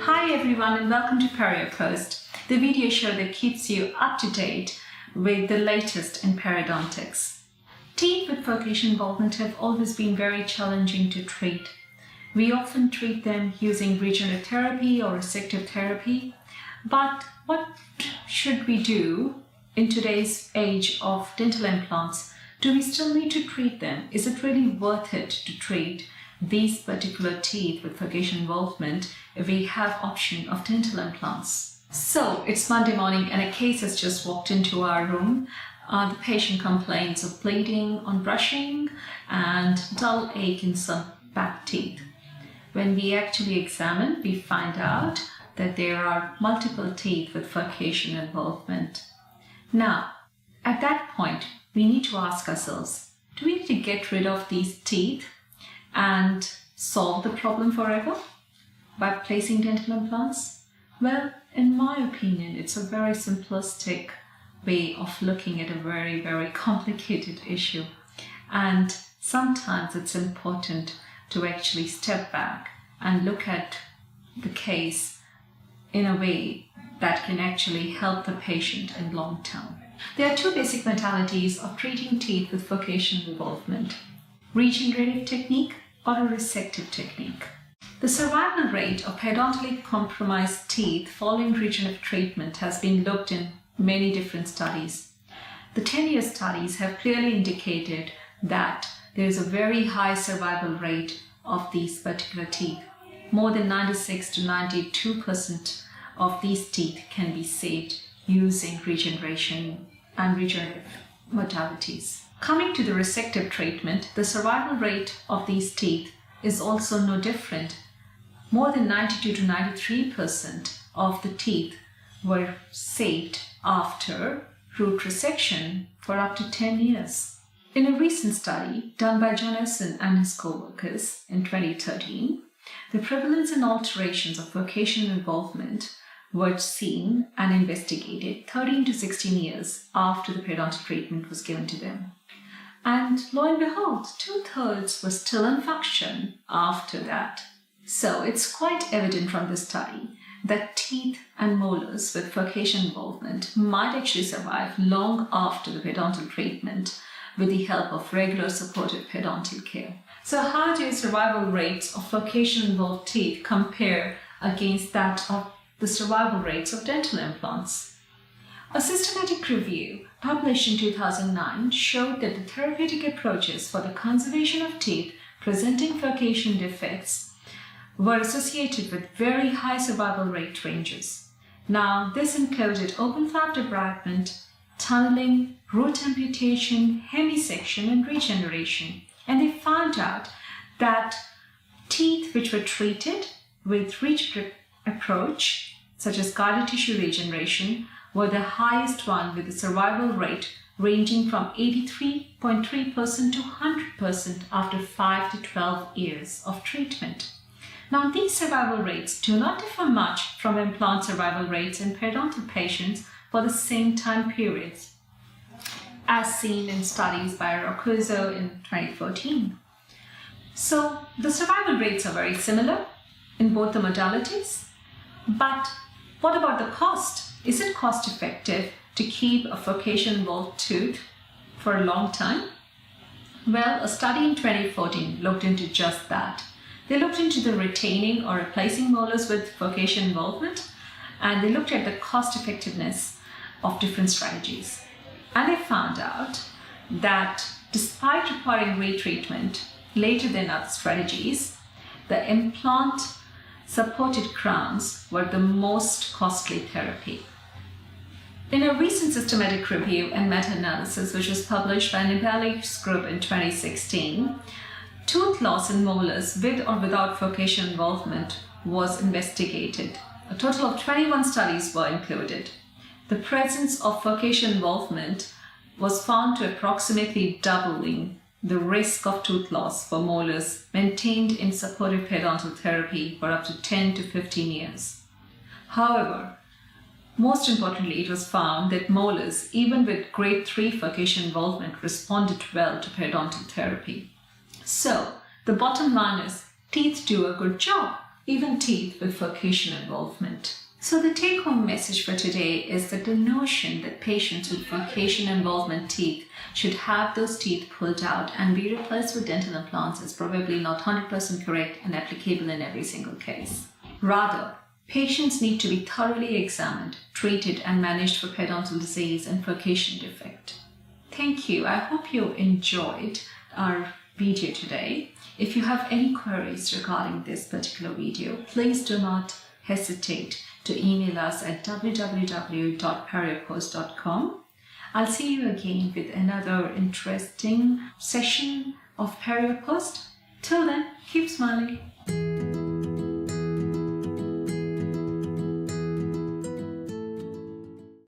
Hi everyone and welcome to Periopost, the video show that keeps you up to date with the latest in periodontics. Teeth with furcation involvement have always been very challenging to treat. We often treat them using regenerative therapy or resective therapy, but what should we do in today's age of dental implants? Do we still need to treat them? Is it really worth it to treat these particular teeth with furcation involvement if we have option of dental implants? So it's Monday morning and a case has just walked into our room. The patient complains of bleeding on brushing and dull ache in some back teeth. When we actually examine, we find out that there are multiple teeth with furcation involvement. Now, at that point, we need to ask ourselves, do we need to get rid of these teeth and solve the problem forever by placing dental implants? Well, in my opinion, it's a very simplistic way of looking at a very, very complicated issue. And sometimes it's important to actually step back and look at the case in a way that can actually help the patient in long term. There are two basic modalities of treating teeth with furcation involvement: regenerative technique or a resective technique. The survival rate of periodontally compromised teeth following regenerative treatment has been looked in many different studies. The 10-year studies have clearly indicated that there is a very high survival rate of these particular teeth. More than 96 to 92% of these teeth can be saved using regeneration and regenerative modalities. Coming to the resective treatment, the survival rate of these teeth is also no different. More than 92 to 93% of the teeth were saved after root resection for up to 10 years. In a recent study done by Jonathan and his co-workers in 2013, the prevalence and alterations of furcation involvement were seen and investigated 13 to 16 years after the periodontal treatment was given to them. And lo and behold, 2/3 were still in function after that. So it's quite evident from this study that teeth and molars with furcation involvement might actually survive long after the periodontal treatment with the help of regular supportive periodontal care. So how do survival rates of furcation involved teeth compare against that of the survival rates of dental implants? A systematic review published in 2009 showed that the therapeutic approaches for the conservation of teeth presenting furcation defects were associated with very high survival rate ranges. Now, this included open flap debridement, tunneling, root amputation, hemisection, and regeneration. And they found out that teeth which were treated with regenerative approach, such as guided tissue regeneration, were the highest one with a survival rate ranging from 83.3% to 100% after 5 to 12 years of treatment. Now, these survival rates do not differ much from implant survival rates in periodontal patients for the same time periods, as seen in studies by Rocuzzo in 2014. So, the survival rates are very similar in both the modalities, but what about the cost? Is it cost effective to keep a furcation involved tooth for a long time? Well, a study in 2014 looked into just that. They looked into the retaining or replacing molars with furcation involvement, and they looked at the cost effectiveness of different strategies. And they found out that despite requiring retreatment later than other strategies, the implant supported crowns were the most costly therapy. In a recent systematic review and meta-analysis which was published by Nepalese group in 2016, tooth loss in molars with or without furcation involvement was investigated. A total of 21 studies were included. The presence of furcation involvement was found to approximately doubling the risk of tooth loss for molars maintained in supportive periodontal therapy for up to 10 to 15 years. However, most importantly, it was found that molars, even with grade 3 furcation involvement, responded well to periodontal therapy. So, the bottom line is, teeth do a good job. even teeth with furcation involvement. So the take-home message for today is that the notion that patients with furcation involvement teeth should have those teeth pulled out and be replaced with dental implants is probably not 100% correct and applicable in every single case. Rather, patients need to be thoroughly examined, treated and managed for periodontal disease and furcation defect. Thank you. I hope you enjoyed our video today. If you have any queries regarding this particular video, please do not hesitate to email us at www.periopost.com. I'll see you again with another interesting session of Periopost. Till then, keep smiling.